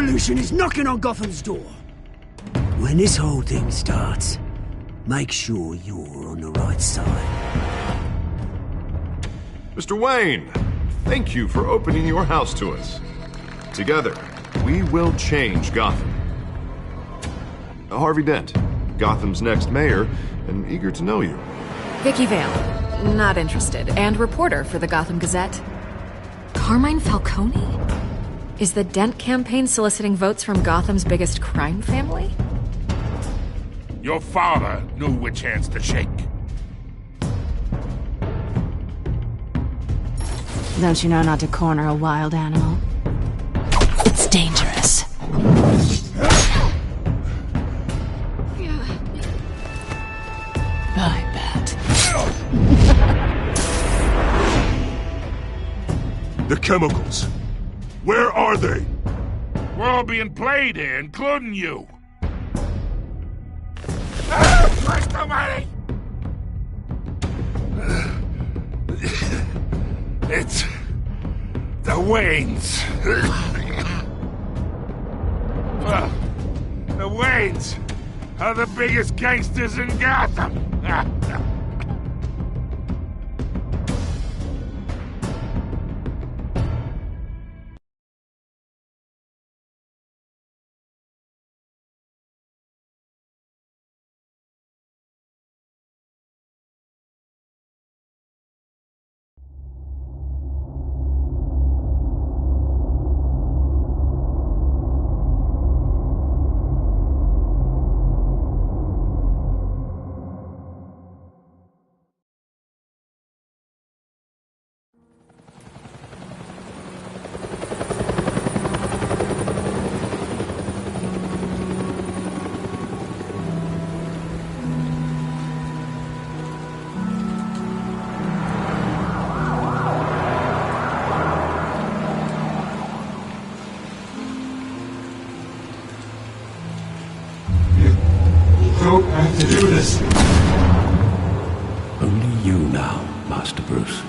revolution is knocking on Gotham's door. When this whole thing starts, make sure you're on the right side. Mr. Wayne, thank you for opening your house to us. Together, we will change Gotham. Harvey Dent, Gotham's next mayor, and eager to know you. Vicky Vale, not interested, and reporter for the Gotham Gazette. Carmine Falcone? Is the Dent campaign soliciting votes from Gotham's biggest crime family? Your father knew which hands to shake. Don't you know not to corner a wild animal? It's dangerous. I bet. The chemicals. Where are they? We're all being played here, including you. Christ almighty! It's the Waynes. The Waynes are the biggest gangsters in Gotham. Don't have to do this. Only you now, Master Bruce.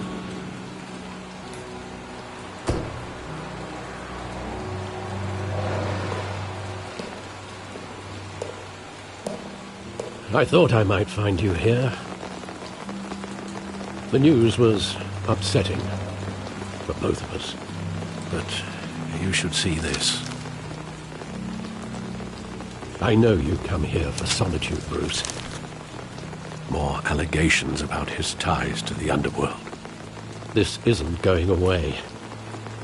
I thought I might find you here. The news was upsetting for both of us. But you should see this. I know you come here for solitude, Bruce. More allegations about his ties to the underworld. This isn't going away.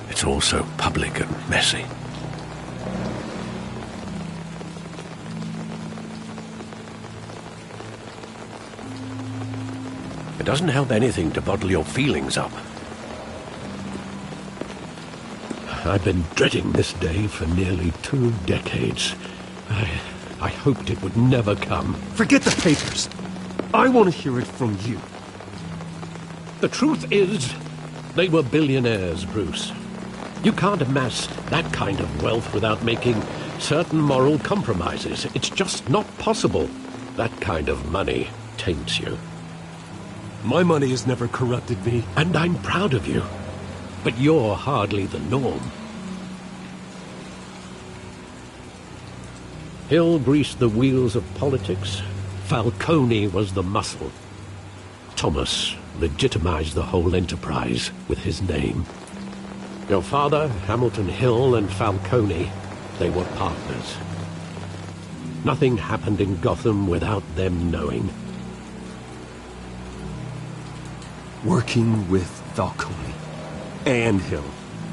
It's all so public and messy. It doesn't help anything to bottle your feelings up. I've been dreading this day for nearly 2 decades. I hoped it would never come. Forget the papers. I want to hear it from you. The truth is, they were billionaires, Bruce. You can't amass that kind of wealth without making certain moral compromises. It's just not possible. That kind of money taints you. My money has never corrupted me. And I'm proud of you. But you're hardly the norm. Hill greased the wheels of politics. Falcone was the muscle. Thomas legitimized the whole enterprise with his name. Your father, Hamilton Hill, and Falcone, they were partners. Nothing happened in Gotham without them knowing. Working with Falcone and Hill.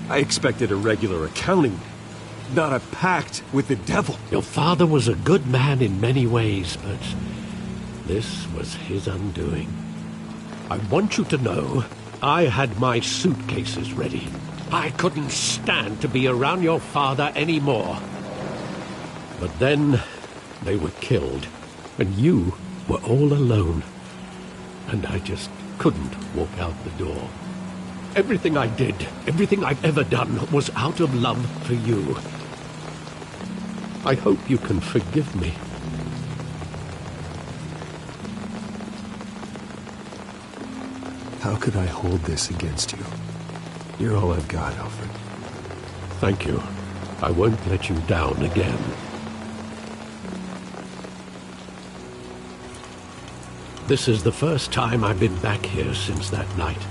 I expected a regular accounting, not a pact with the devil. Your father was a good man in many ways, but this was his undoing. I want you to know, I had my suitcases ready. I couldn't stand to be around your father anymore. But then, they were killed, and you were all alone. And I just couldn't walk out the door. Everything I did, everything I've ever done, was out of love for you. I hope you can forgive me. How could I hold this against you? You're all I've got, Alfred. Thank you. I won't let you down again. This is the first time I've been back here since that night.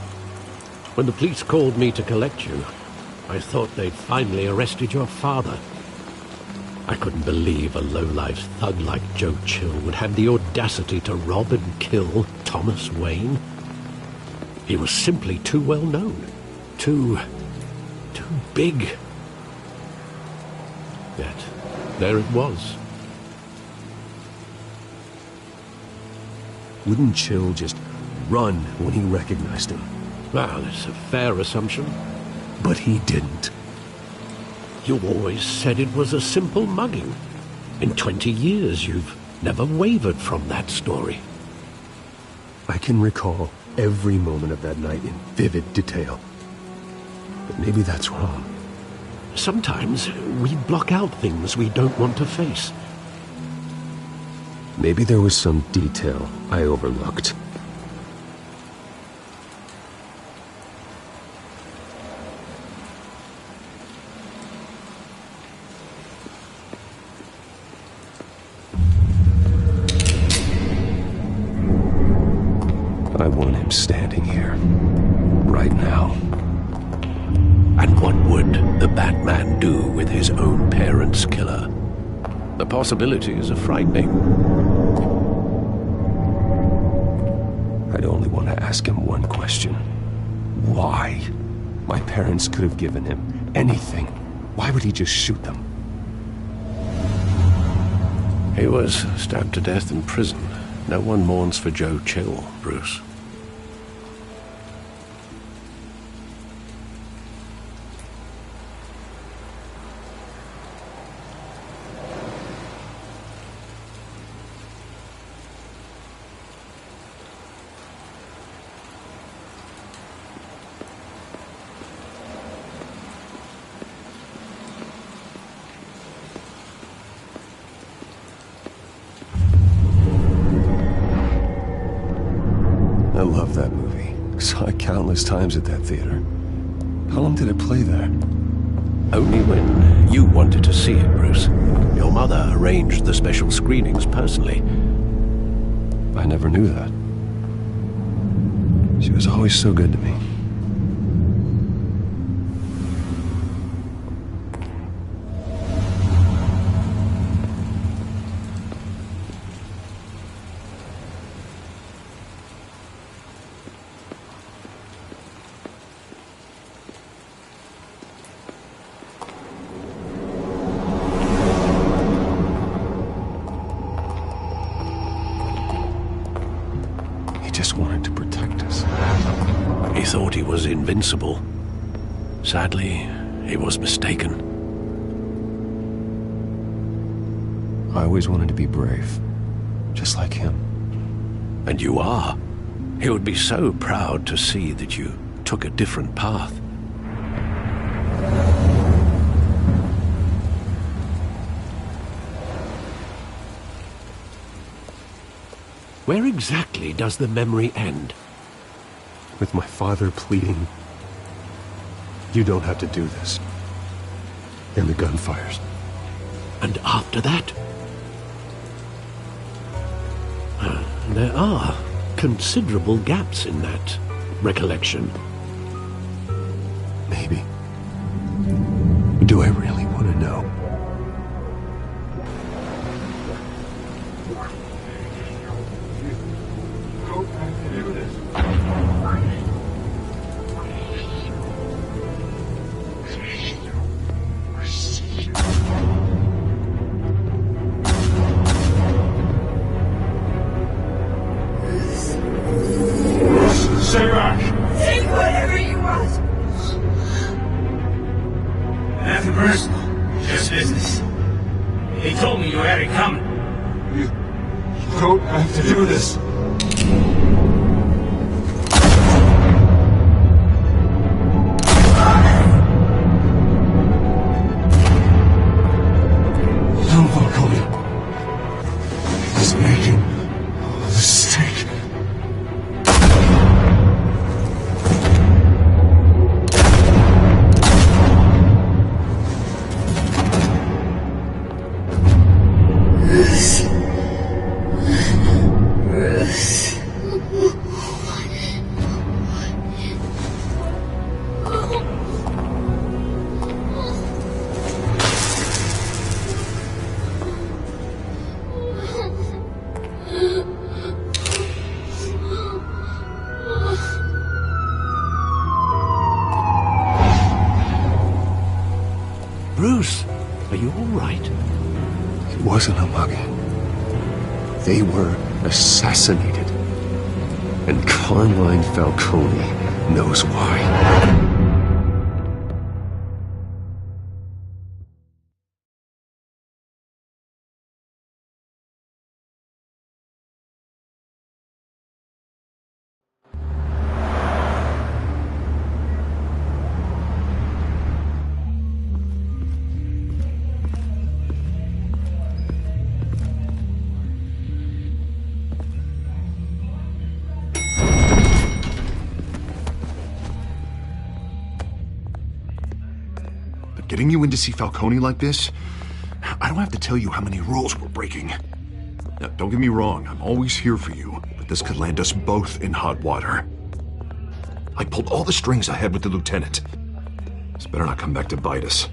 When the police called me to collect you, I thought they'd finally arrested your father. I couldn't believe a low-life thug like Joe Chill would have the audacity to rob and kill Thomas Wayne. He was simply too well known. Too big. Yet, there it was. Wouldn't Chill just run when he recognized him? Well, it's a fair assumption. But he didn't. You always said it was a simple mugging. In 20 years, you've never wavered from that story. I can recall every moment of that night in vivid detail. But maybe that's wrong. Sometimes we block out things we don't want to face. Maybe there was some detail I overlooked. I want him standing here, right now. And what would the Batman do with his own parents' killer? The possibilities are frightening. I'd only want to ask him one question. Why? My parents could have given him anything. Why would he just shoot them? He was stabbed to death in prison. No one mourns for Joe Chill, Bruce. I love that movie. Saw it countless times at that theater. How long did it play there? Only when you wanted to see it, Bruce. Your mother arranged the special screenings personally. I never knew that. She was always so good to me. Just wanted to protect us. He thought he was invincible. Sadly, he was mistaken. I always wanted to be brave, just like him. And you are. He would be so proud to see that you took a different path. Where exactly does the memory end? With my father pleading, "You don't have to do this." And the gunfires. And after that? There are considerable gaps in that recollection. Maybe. Do I really want to know? Stay back! Take whatever you want! Nothing personal. Just business. He told me you had it coming. You don't have to do this. Don't follow me. He's making a mistake. Bruce. Bruce, are you all right? It wasn't a mug. They were assassinated. And Carmine Falcone knows why. Getting you in to see Falcone like this? I don't have to tell you how many rules we're breaking. Now, don't get me wrong, I'm always here for you, but this could land us both in hot water. I pulled all the strings I had with the lieutenant. This better not come back to bite us.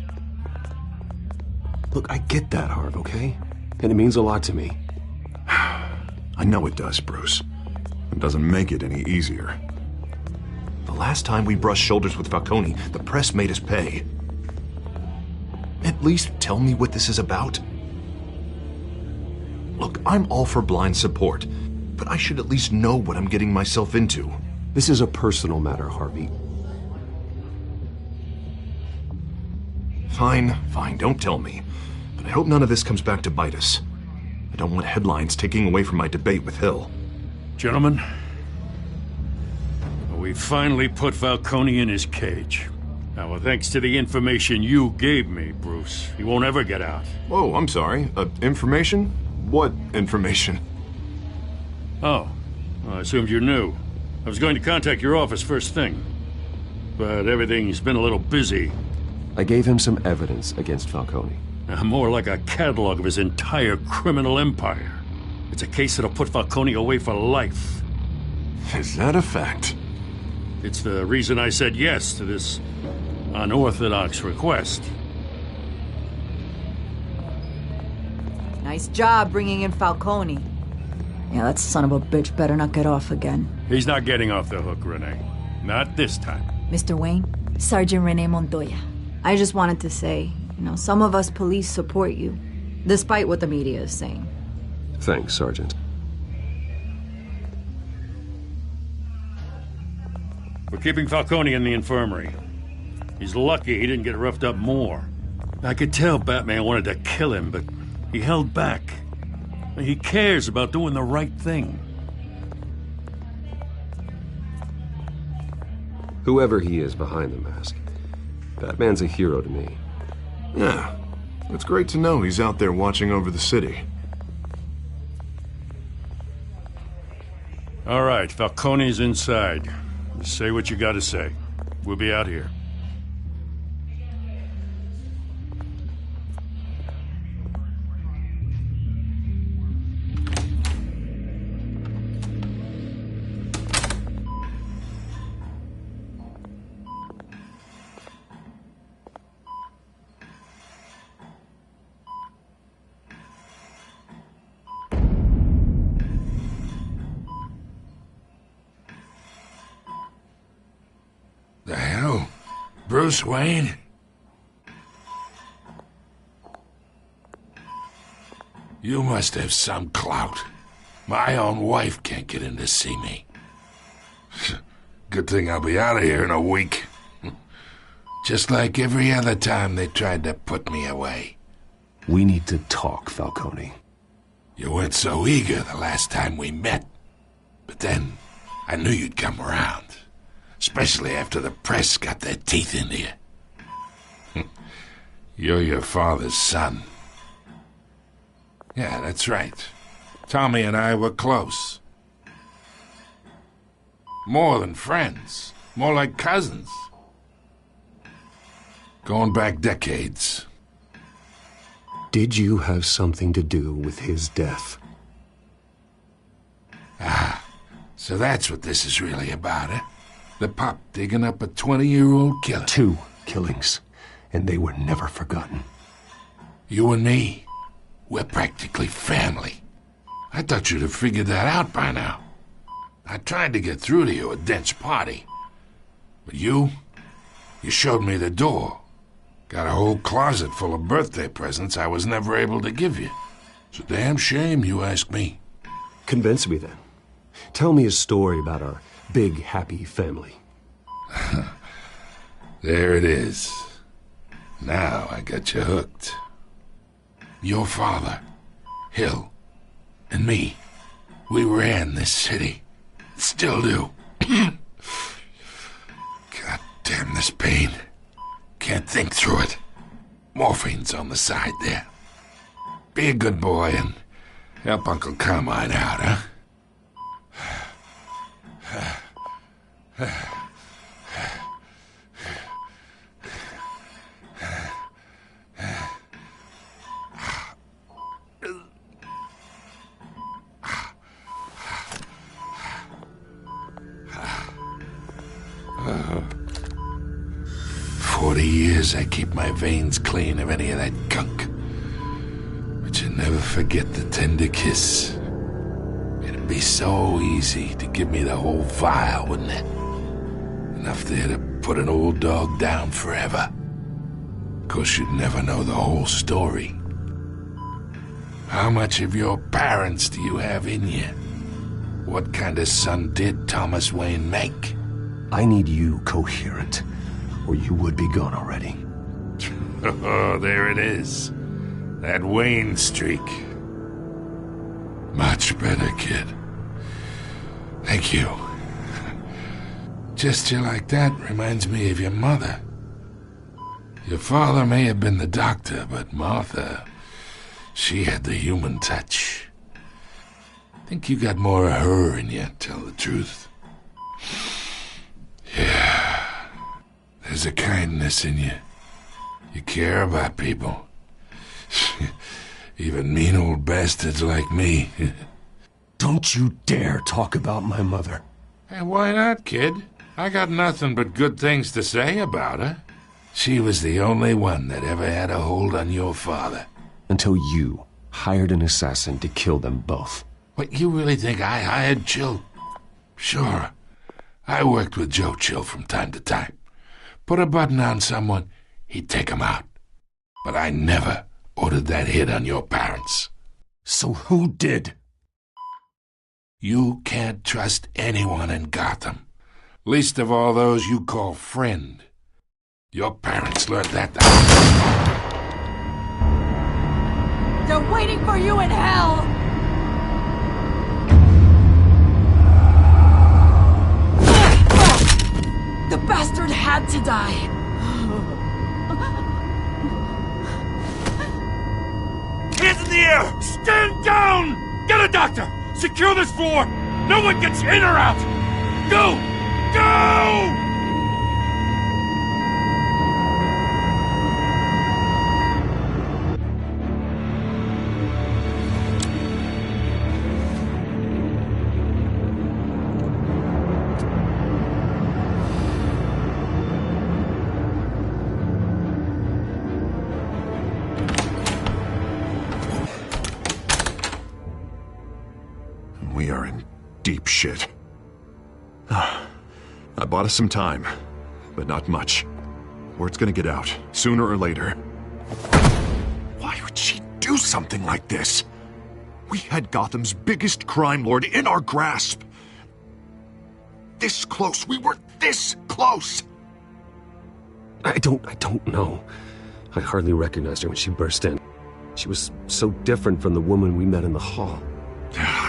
Look, I get that, Harv, okay? And it means a lot to me. I know it does, Bruce. It doesn't make it any easier. The last time we brushed shoulders with Falcone, the press made us pay. At least tell me what this is about. Look, I'm all for blind support, but I should at least know what I'm getting myself into. This is a personal matter, Harvey. Fine, don't tell me. But I hope none of this comes back to bite us. I don't want headlines taking away from my debate with Hill. Gentlemen, we finally put Falcone in his cage. Now, thanks to the information you gave me, Bruce, he won't ever get out. Whoa, I'm sorry. Information? What information? Oh, well, I assumed you knew. I was going to contact your office first thing, but everything's been a little busy. I gave him some evidence against Falcone. More like a catalog of his entire criminal empire. It's a case that'll put Falcone away for life. Is that a fact? It's the reason I said yes to this unorthodox request. Nice job bringing in Falcone. Yeah, that son of a bitch better not get off again. He's not getting off the hook, Renee. Not this time. Mr. Wayne, Sergeant Renee Montoya. I just wanted to say, some of us police support you, despite what the media is saying. Thanks, Sergeant. We're keeping Falcone in the infirmary. He's lucky he didn't get roughed up more. I could tell Batman wanted to kill him, but he held back. He cares about doing the right thing. Whoever he is behind the mask, Batman's a hero to me. Yeah, it's great to know he's out there watching over the city. All right, Falcone's inside. Just say what you gotta say. We'll be out here. The hell? Bruce Wayne? You must have some clout. My own wife can't get in to see me. Good thing I'll be out of here in a week. Just like every other time they tried to put me away. We need to talk, Falcone. You weren't so eager the last time we met. But then, I knew you'd come around. Especially after the press got their teeth into you. You're your father's son. Yeah, that's right. Tommy and I were close. More than friends. More like cousins. Going back decades. Did you have something to do with his death? So that's what this is really about, eh? The pop digging up a 20-year-old killer. 2 killings, and they were never forgotten. You and me, we're practically family. I thought you'd have figured that out by now. I tried to get through to you at Dent's party. But you showed me the door. Got a whole closet full of birthday presents I was never able to give you. It's a damn shame you ask me. Convince me then. Tell me a story about our big, happy family. There it is. Now I got you hooked. Your father, Hill, and me, we ran this city. Still do. God damn this pain. Can't think through it. Morphine's on the side there. Be a good boy and help Uncle Carmine out, huh? 40 years I keep my veins clean of any of that gunk. But you never forget the tender kiss. It'd be so easy to give me the whole vial, wouldn't it? Enough there to put an old dog down forever. Of course, you'd never know the whole story. How much of your parents do you have in you? What kind of son did Thomas Wayne make? I need you coherent, or you would be gone already. Oh, there it is. That Wayne streak. Much better, kid. Thank you. Gesture like that reminds me of your mother. Your father may have been the doctor, but Martha, she had the human touch. Think you got more of her in you, tell the truth. Yeah. There's a kindness in you. You care about people. Even mean old bastards like me. Don't you dare talk about my mother. Hey, why not, kid? I got nothing but good things to say about her. She was the only one that ever had a hold on your father. Until you hired an assassin to kill them both. What, you really think I hired Chill? Sure. I worked with Joe Chill from time to time. Put a button on someone, he'd take him out. But I never ordered that hit on your parents. So who did? You can't trust anyone in Gotham. Least of all those you call friend. Your parents learned that. They're waiting for you in hell! The bastard had to die. Hands in the air! Stand down! Get a doctor! Secure this floor! No one gets in or out! Go! Go! We are in deep shit. I bought us some time, but not much. Word's gonna get out, sooner or later. Why would she do something like this? We had Gotham's biggest crime lord in our grasp. This close. We were this close. I don't know. I hardly recognized her when she burst in. She was so different from the woman we met in the hall.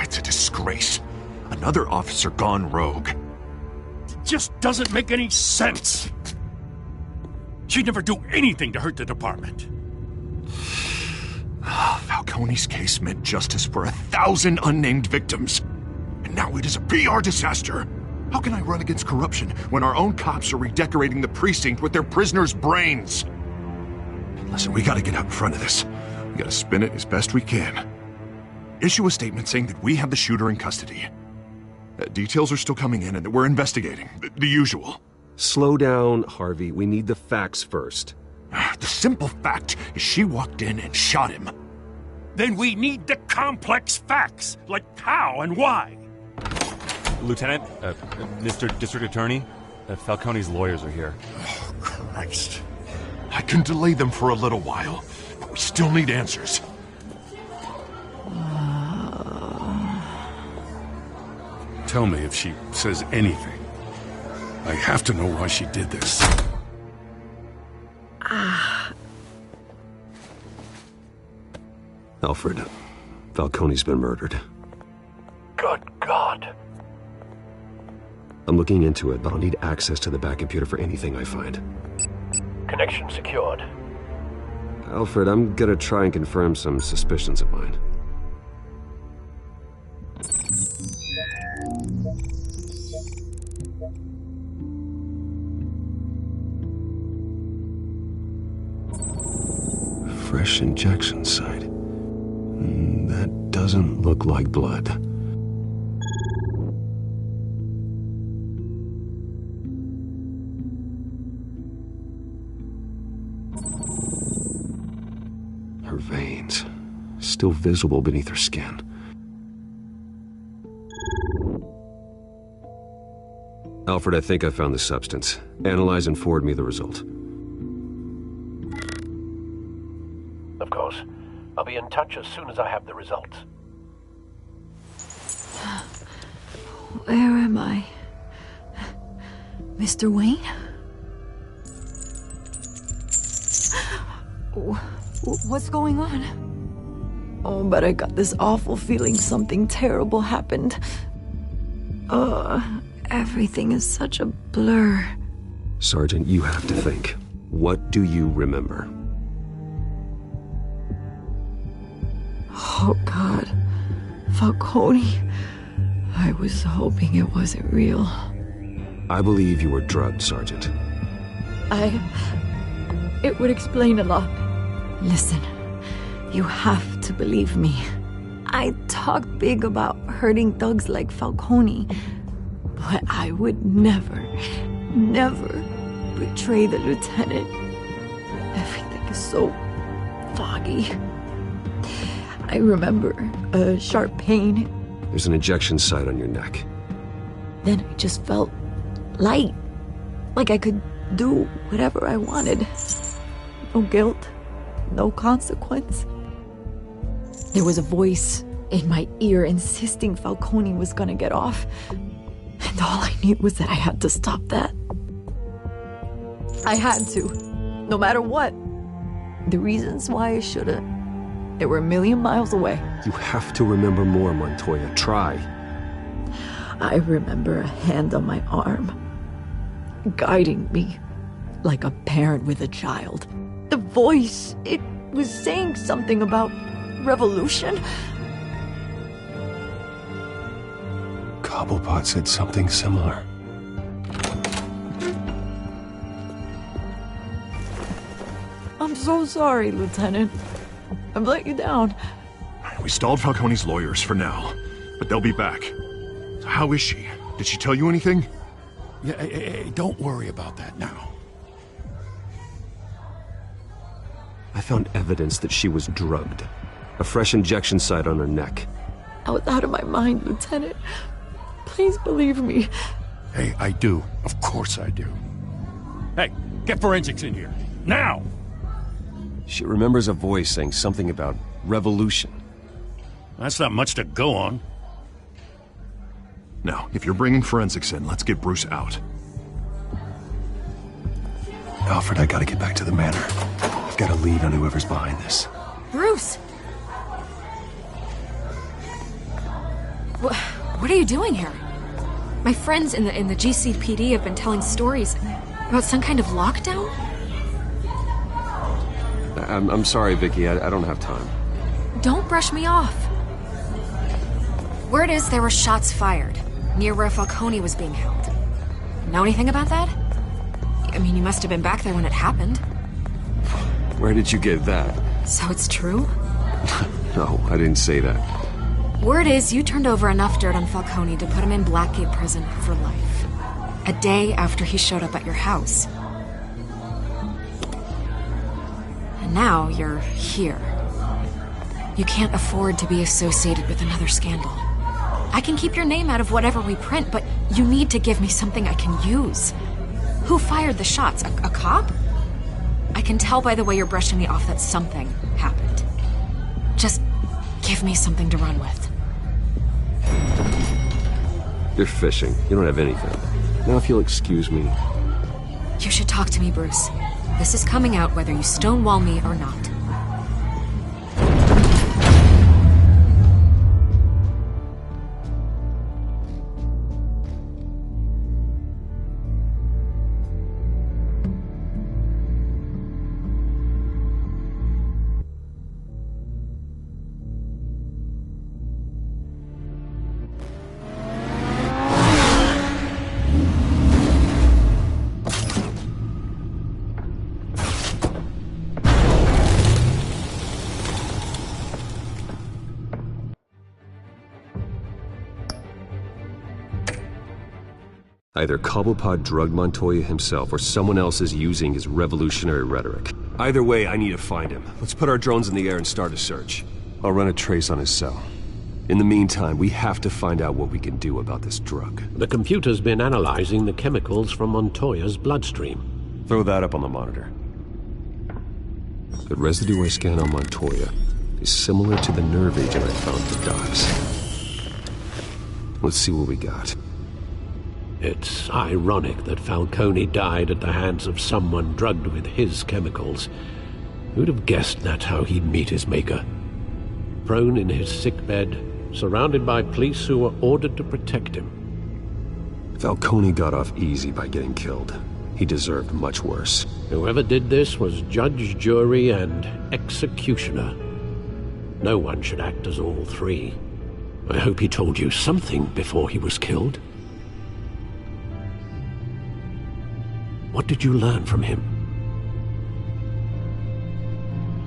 It's a disgrace. Another officer gone rogue. It just doesn't make any sense. She'd never do anything to hurt the department. Falcone's case meant justice for 1,000 unnamed victims. And now it is a PR disaster. How can I run against corruption when our own cops are redecorating the precinct with their prisoners' brains? Listen, we gotta get out in front of this. We gotta spin it as best we can. Issue a statement saying that we have the shooter in custody. Details are still coming in, and we're investigating. The usual. Slow down, Harvey. We need the facts first. The simple fact is she walked in and shot him. Then we need the complex facts, like how and why. Lieutenant, Mr. District Attorney, Falcone's lawyers are here. Oh, Christ. I can delay them for a little while, but we still need answers. Tell me if she says anything. I have to know why she did this. Alfred, Falcone's been murdered. Good God. I'm looking into it, but I'll need access to the back computer for anything I find. Connection secured. Alfred, I'm gonna try and confirm some suspicions of mine. Fresh injection site. That doesn't look like blood. Her veins, still visible beneath her skin. Alfred, I think I found the substance. Analyze and forward me the result. Of course. I'll be in touch as soon as I have the results. Where am I? Mr. Wayne? What's going on? Oh, but I got this awful feeling something terrible happened. Everything is such a blur. Sergeant, you have to think. What do you remember? Oh, God. Falcone. I was hoping it wasn't real. I believe you were drugged, Sergeant. It would explain a lot. Listen, you have to believe me. I talk big about hurting thugs like Falcone, but I would never betray the lieutenant. Everything is so foggy. I remember a sharp pain. There's an injection site on your neck. Then I just felt light. Like I could do whatever I wanted. No guilt, no consequence. There was a voice in my ear insisting Falcone was gonna get off. And all I knew was that I had to stop that. I had to, no matter what. The reasons why I should've, they were a million miles away. You have to remember more, Montoya. Try. I remember a hand on my arm, guiding me like a parent with a child. The voice, it was saying something about revolution. Cobblepot said something similar. I'm so sorry, Lieutenant. I've let you down. We stalled Falcone's lawyers for now, but they'll be back. So how is she? Did she tell you anything? Yeah, hey, don't worry about that now. I found evidence that she was drugged. A fresh injection site on her neck. I was out of my mind, Lieutenant. Please believe me. Hey, I do. Of course I do. Hey, get forensics in here. Now! She remembers a voice saying something about revolution. That's not much to go on. Now, if you're bringing forensics in, let's get Bruce out. Alfred, I gotta get back to the manor. I've got a lead on whoever's behind this. Bruce! What are you doing here? My friends in the GCPD have been telling stories about some kind of lockdown? I'm sorry, Vicky. I don't have time. Don't brush me off. Word is there were shots fired near where Falcone was being held. Know anything about that? I mean, you must have been back there when it happened. Where did you get that? So it's true? No, I didn't say that. Word is you turned over enough dirt on Falcone to put him in Blackgate Prison for life. A day after he showed up at your house. And now you're here. You can't afford to be associated with another scandal. I can keep your name out of whatever we print, but you need to give me something I can use. Who fired the shots? A cop? I can tell by the way you're brushing me off that something happened. Just give me something to run with. You're fishing. You don't have anything. Now if you'll excuse me... You should talk to me, Bruce. This is coming out whether you stonewall me or not. Either Cobblepot drugged Montoya himself, or someone else is using his revolutionary rhetoric. Either way, I need to find him. Let's put our drones in the air and start a search. I'll run a trace on his cell. In the meantime, we have to find out what we can do about this drug. The computer's been analyzing the chemicals from Montoya's bloodstream. Throw that up on the monitor. The residue I scanned on Montoya is similar to the nerve agent I found at the docks. Let's see what we got. It's ironic that Falcone died at the hands of someone drugged with his chemicals. Who'd have guessed that's how he'd meet his maker? Prone in his sickbed, surrounded by police who were ordered to protect him. Falcone got off easy by getting killed. He deserved much worse. Whoever did this was judge, jury, and executioner. No one should act as all three. I hope he told you something before he was killed. What did you learn from him?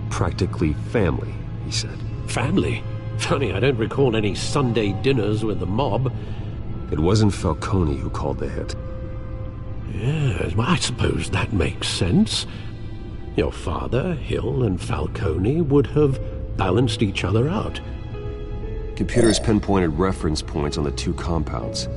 Practically family, he said. Family? Funny, I don't recall any Sunday dinners with the mob. It wasn't Falcone who called the hit. Yes, well, I suppose that makes sense. Your father, Hill, and Falcone would have balanced each other out. Computers pinpointed reference points on the two compounds.